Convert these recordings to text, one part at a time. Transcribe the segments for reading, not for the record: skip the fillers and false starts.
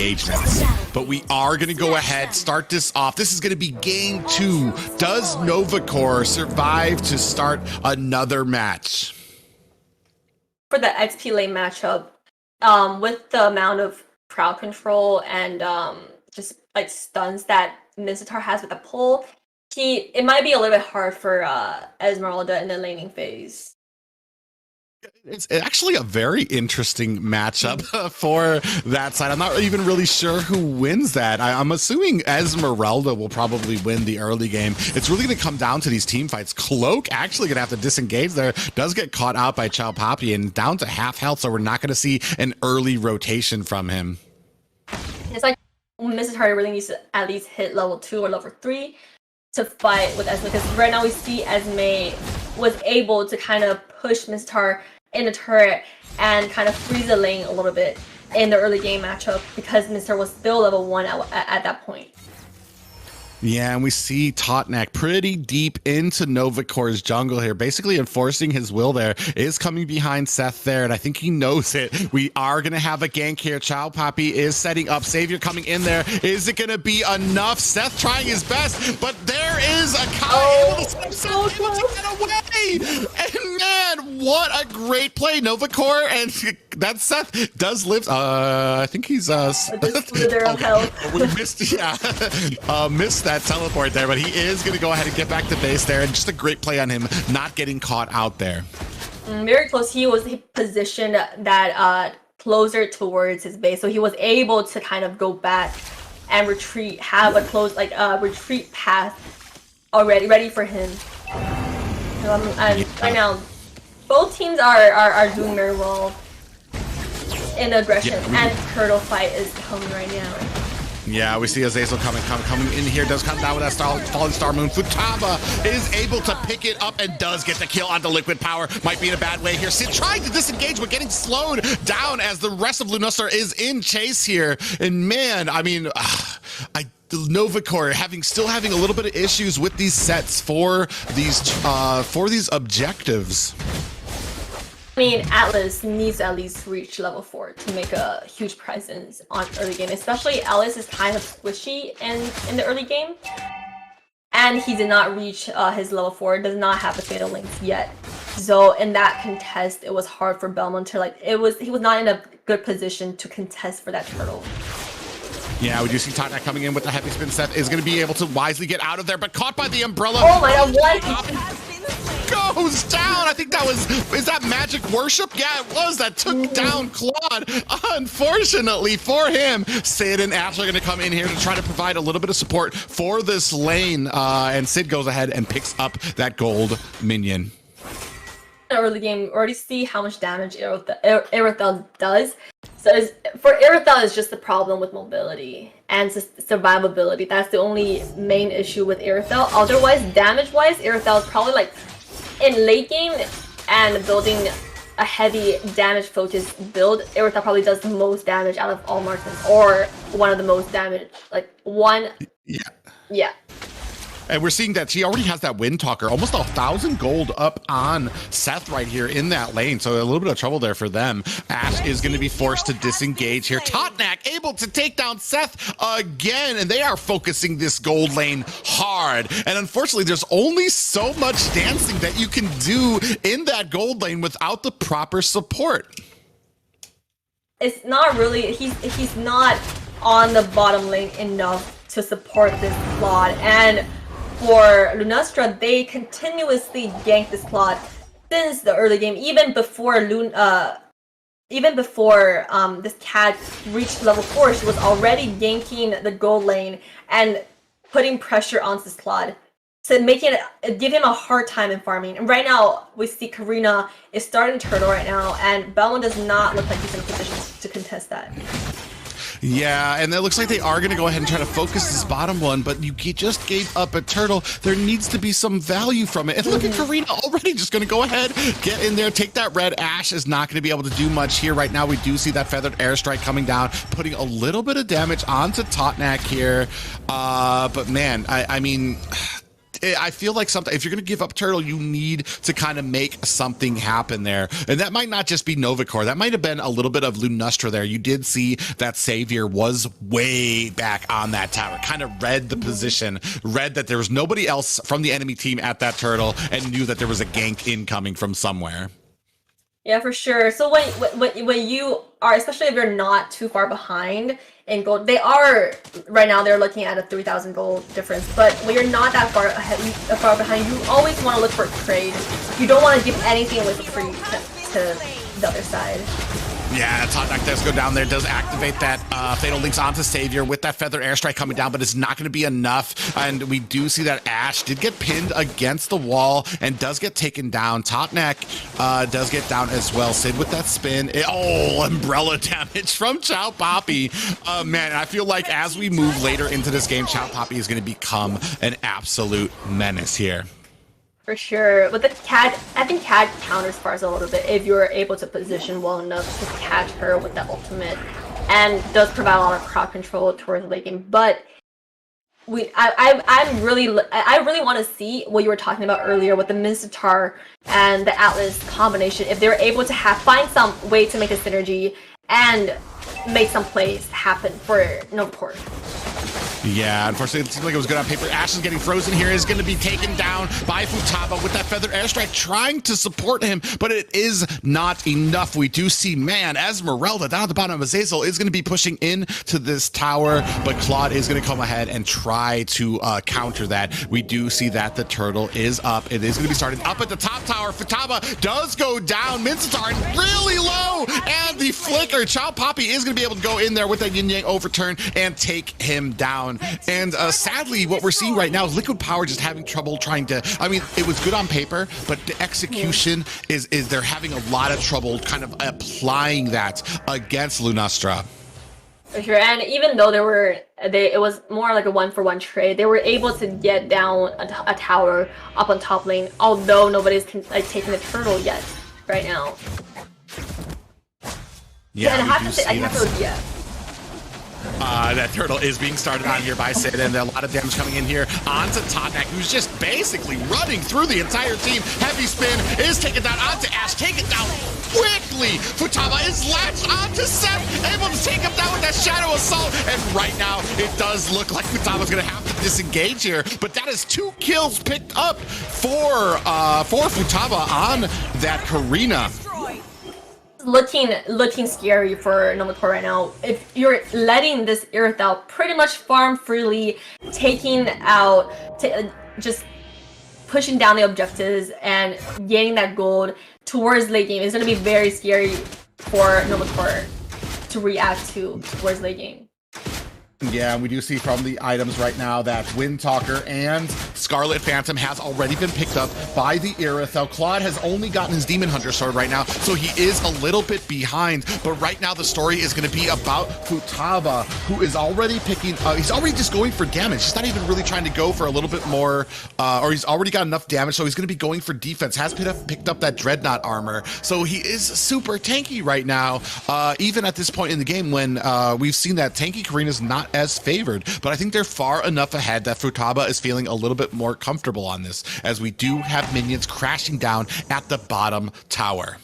disengagements. But we are going to go ahead, start this off. This is going to be game 2. Does NovaCore survive to start another match? For the XP lane matchup, with the amount of crowd control and just like stuns that Mizzitar has with the pull, it might be a little bit hard for Esmeralda in the laning phase. It's actually a very interesting matchup for that side. I'm not even really sure who wins that. I'm assuming Esmeralda will probably win the early game. It's really going to come down to these team fights. Cloak actually going to have to disengage there. Does get caught out by Chow Poppy and down to half health, so we're not going to see an early rotation from him. It's like Mrs. Hardy really needs to at least hit level 2 or level 3 to fight with Esme, because right now we see Esme was able to kind of push Mizzitar in the turret and kind of freeze the lane a little bit in the early game matchup because Mizzitar was still level 1 at that point. Yeah, and we see Totnak pretty deep into NovaCore's jungle here, basically enforcing his will there, is coming behind Seth there, and I think he knows it. We are going to have a gank here. Chow Poppy is setting up. Savior coming in there. Is it going to be enough? Seth trying his best, but there is a Kai able to get away! And man, what a great play. NovaCore, and that Seth does live. I think he's we missed, missed that teleport there, but he is going to go ahead and get back to base there, and just a great play on him not getting caught out there. Very close. He was positioned that closer towards his base, so he was able to kind of go back and retreat, have a close retreat path already ready for him. And right now, both teams are doing very well in the aggression, and turtle fight is coming right now. Yeah, we see Azazel coming in here, does come down with that falling star moon. Futaba is able to pick it up and does get the kill onto Liquid Power. Might be in a bad way here. Sid trying to disengage, but getting slowed down as the rest of Lunastra is in chase here. And man, I mean, NovaCore still having a little bit of issues with these sets for these objectives. I mean, Atlas needs to at least reach level 4 to make a huge presence on early game. Especially Atlas is kind of squishy in the early game, and he did not reach his level 4. Does not have the fatal links yet. So in that contest, it was hard for Belmont to he was not in a good position to contest for that turtle. Yeah, we do see Totnak coming in with the heavy spin. Seth is going to be able to wisely get out of there, but caught by the umbrella. Oh my god, what? Goes down. I think is that magic worship? Yeah, it was. That took down Claude. Unfortunately for him, Sid and Ash are going to come in here to try to provide a little bit of support for this lane. And Sid goes ahead and picks up that gold minion. In the early game, already see how much damage Irithyll does. So for Irithyll, it's just the problem with mobility and survivability. That's the only main issue with Irithyll. Otherwise, damage-wise, Irithyll is probably like in late game and building a heavy damage-focused build. Irithyll probably does the most damage out of all marksmen, or one of the most damage. Like one. Yeah. And we're seeing that she already has that Wind Talker, almost 1,000 gold up on Seth right here in that lane. So a little bit of trouble there for them. Ash is going to be forced to disengage here. Totnak able to take down Seth again, and they are focusing this gold lane hard. And unfortunately, there's only so much dancing that you can do in that gold lane without the proper support. It's not really, he's not on the bottom lane enough to support this Claude. And for Lunastra, they continuously gank this Claude since the early game, even before this cat reached level 4. She was already ganking the gold lane and putting pressure on this Claude, so give him a hard time in farming. And right now, we see Karina is starting turtle right now, and Belmont does not look like he's in a position to contest that. Yeah, and it looks like they are going to go ahead and try to focus this bottom one, but you just gave up a turtle. There needs to be some value from it. And look at Karina already just going to go ahead, get in there, take that red. Ash is not going to be able to do much here right now. We do see that feathered airstrike coming down, putting a little bit of damage onto Totnak here. But man, I mean, I feel like sometimes if you're going to give up turtle, you need to kind of make something happen there. And that might not just be NovaCore. That might have been a little bit of Lunastra there. You did see that Savior was way back on that tower, kind of read the position, read that there was nobody else from the enemy team at that turtle, and knew that there was a gank incoming from somewhere. Yeah, for sure. So when you are, especially if you're not too far behind in gold, they are right now. They're looking at a 3,000 gold difference. But when you're not that far ahead, far behind, you always want to look for a trade. You don't want to give anything away for free to the other side. Yeah, NACT does go down there, does activate that Fatal Links onto Savior with that Feather Airstrike coming down, but it's not going to be enough. And we do see that Ashe did get pinned against the wall and does get taken down. NACT does get down as well. Sid with that spin. Umbrella damage from Chow Poppy. Man, I feel like as we move later into this game, Chow Poppy is going to become an absolute menace here. For sure. With the CAD, I think CAD counters Farza a little bit if you're able to position well enough to catch her with that ultimate, and does provide a lot of crowd control towards the late game. But I really want to see what you were talking about earlier with the Minstatar and the Atlas combination. If they're able to find some way to make a synergy and make some plays happen for NovaCore. Yeah, unfortunately, it seems like it was good on paper. Ashe is getting frozen here, is going to be taken down by Futaba with that Feather Airstrike, trying to support him, but it is not enough. We do see, man, Esmeralda down at the bottom of Azazel is going to be pushing into this tower, but Claude is going to come ahead and try to counter that. We do see that the turtle is up. It is going to be starting up at the top tower. Futaba does go down. Minstatar really low, and the flicker. Chow Poppy is going to be able to go in there with that yin yang overturn and take him down. And sadly, what we're seeing right now is Liquid Power just having trouble trying to, I mean, it was good on paper, but the execution is they're having a lot of trouble kind of applying that against Lunastra. For sure, and even though it was more like a one-for-one trade, they were able to get down a tower up on top lane, although nobody's taking the turtle yet right now. Yeah, and I have to say, yeah. That turtle is being started on here by Sid, and a lot of damage coming in here onto NACT, who's just basically running through the entire team. Heavy spin is taken down onto Ashe, taken down quickly. Futaba is latched onto Seth, able to take him down with that Shadow Assault, and right now it does look like Futaba's going to have to disengage here, but that is 2 kills picked up for Futaba on that Karina. Looking scary for NovaCore right now. If you're letting this Irithel pretty much farm freely, taking out, just pushing down the objectives and getting that gold towards late game, is going to be very scary for NovaCore to react to towards late game. Yeah, and we do see from the items right now that Windtalker and Scarlet Phantom has already been picked up by the Irithel. Claude has only gotten his Demon Hunter sword right now, so he is a little bit behind. But right now the story is going to be about Futaba, who is already picking, he's already just going for damage. He's not even really trying to go for a little bit more, or he's already got enough damage, so he's going to be going for defense. Has picked up that Dreadnought armor, so he is super tanky right now, even at this point in the game when we've seen that tanky Karina's not as favored, but I think they're far enough ahead that Futaba is feeling a little bit more comfortable on this, as we do have minions crashing down at the bottom tower.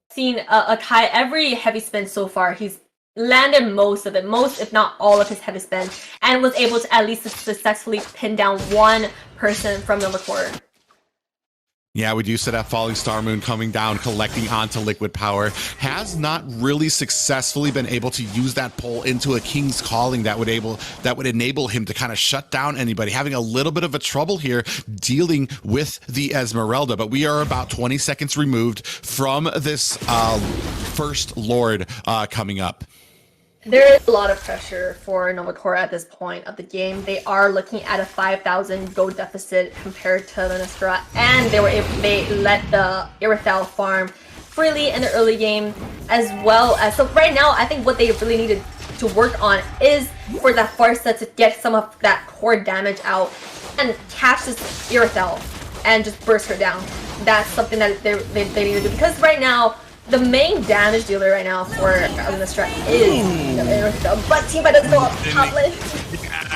Seen Kai every heavy spin so far. He's landed most, if not all of his heavy spin, and was able to at least successfully pin down one person from NovaCore. Yeah, we do set up Falling Star Moon coming down, collecting onto Liquid Power. Has not really successfully been able to use that pull into a King's Calling that would enable him to kind of shut down anybody. Having a little bit of a trouble here dealing with the Esmeralda, but we are about 20 seconds removed from this first Lord coming up. There is a lot of pressure for NovaCore at this point of the game. They are looking at a 5,000 gold deficit compared to Lunastra, and they let the Irithel farm freely in the early game as well as. So right now, I think what they really needed to work on is for that Farsa to get some of that core damage out and catch this Irithel and just burst her down. That's something that they need to do, because right now, the main damage dealer right now for Lunastra is Irithel, but Teamfight doesn't go up top lane.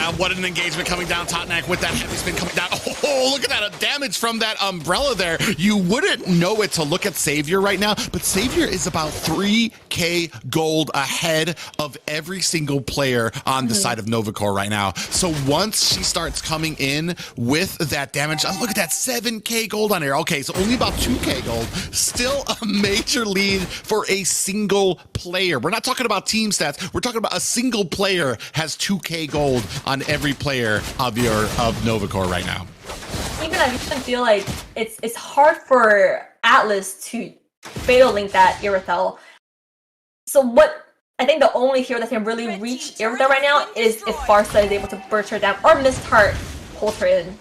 Yeah, what an engagement coming down. Totnak with that heavy spin coming down. Oh, look at that damage from that umbrella there. You wouldn't know it to look at Savior right now, but Savior is about 3K gold ahead of every single player on the side of NovaCore right now. So once she starts coming in with that damage, look at that 7K gold on here. Okay, so only about 2K gold. Still a major lead for a single player. We're not talking about team stats. We're talking about a single player has 2K gold on every player of NovaCore right now. Even I even feel like it's hard for Atlas to fatal link that Irithel. So what I think the only hero that can really reach Irithel right now is if Barca is able to burst her down or Mistart hold her in.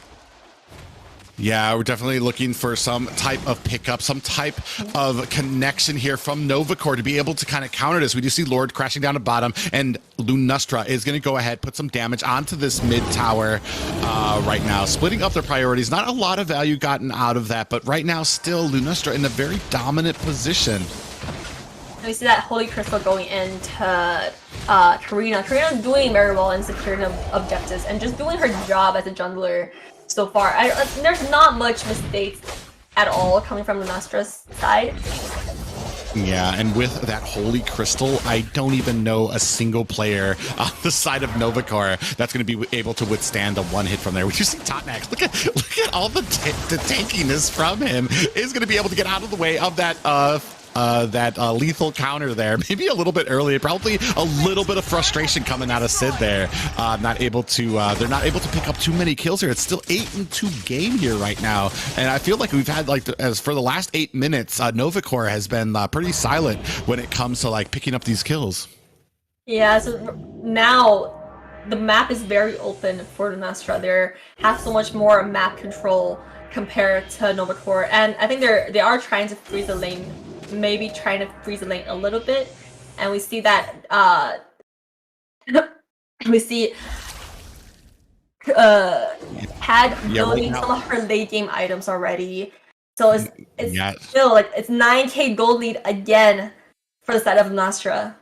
Yeah, we're definitely looking for some type of pickup, some type of connection here from NovaCore to be able to kind of counter this. We do see Lord crashing down to bottom, and Lunastra is going to go ahead, put some damage onto this mid tower right now, splitting up their priorities. Not a lot of value gotten out of that, but right now still Lunastra in a very dominant position. We see that Holy Crystal going into Karina. Karina's doing very well in securing objectives and just doing her job as a jungler. So far, there's not much mistakes at all coming from Lunastra's side. Yeah, and with that Holy Crystal, I don't even know a single player on the side of NovaCore that's going to be able to withstand a one hit from there. We just see Totnak. Look at all the tankiness from him. Is going to be able to get out of the way of that lethal counter there. Maybe a little bit early, probably a little bit of frustration coming out of Sid there. They're not able to pick up too many kills here. It's still 8-2 game here right now, and I feel like we've had as for the last 8 minutes, NovaCore has been pretty silent when it comes to picking up these kills. Yeah, so now the map is very open for Lunastra. They have so much more map control compared to NovaCore, and I think they are trying to freeze the lane. Maybe trying to freeze the lane a little bit, and we see that we see had building some of her late game items already, so it's still it's 9K gold lead again for the side of Lunastra.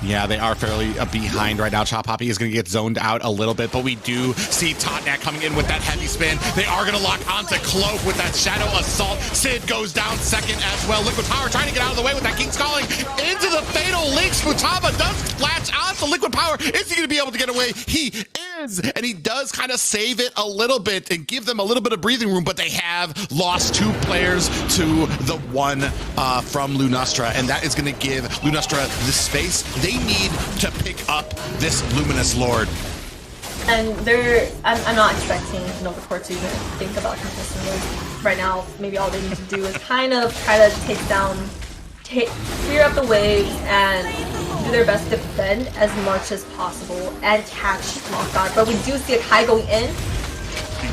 Yeah, they are fairly behind right now. Chop Hoppy is going to get zoned out a little bit, but we do see Totnak coming in with that heavy spin. They are going to lock onto Cloak with that Shadow Assault. Sid goes down second as well. Liquid Power trying to get out of the way with that King's Calling into the Fatal Links. Futaba does latch onto Liquid Power. Is he going to be able to get away? He is, and he does kind of save it a little bit and give them a little bit of breathing room, but they have lost 2 players to the one from Lunastra, and that is going to give Lunastra the space they need to pick up this Luminous Lord. And I'm not expecting NovaCore to even think about contesting this right now. Maybe all they need to do is kind of try to clear up the waves and do their best to defend as much as possible and catch Lockguard. But we do see a Kai going in.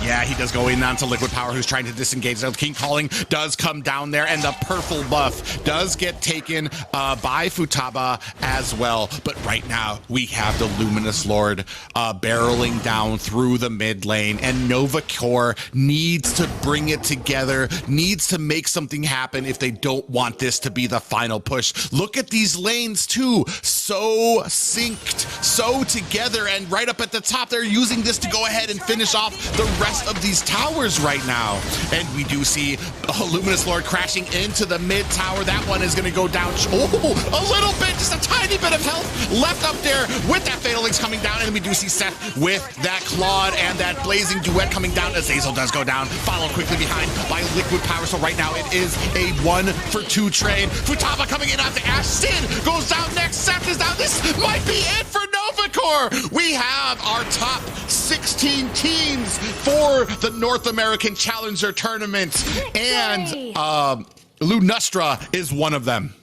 Yeah, he does go in onto Liquid Power, who's trying to disengage. The King Calling does come down there, and the purple buff does get taken by Futaba as well. But right now, we have the Luminous Lord barreling down through the mid lane, and NovaCore needs to bring it together, needs to make something happen if they don't want this to be the final push. Look at these lanes, too. So synced, so together, and right up at the top, they're using this to go ahead and finish off the rest of these towers right now. And we do see Luminous Lord crashing into the mid tower. That one is going to go down. Oh, a little bit, just a tiny bit of health left up there with that Fatal Links coming down. And we do see Seth with that Claude and that Blazing Duet coming down. Azazel does go down, followed quickly behind by Liquid Power. So right now it is a 1-for-2 trade. Futaba coming in after Ash. Sin goes down next. Seth is down. This might be it for NovaCore. We have our top 16 teams for the North American Challenger Tournament, and Lunastra is one of them.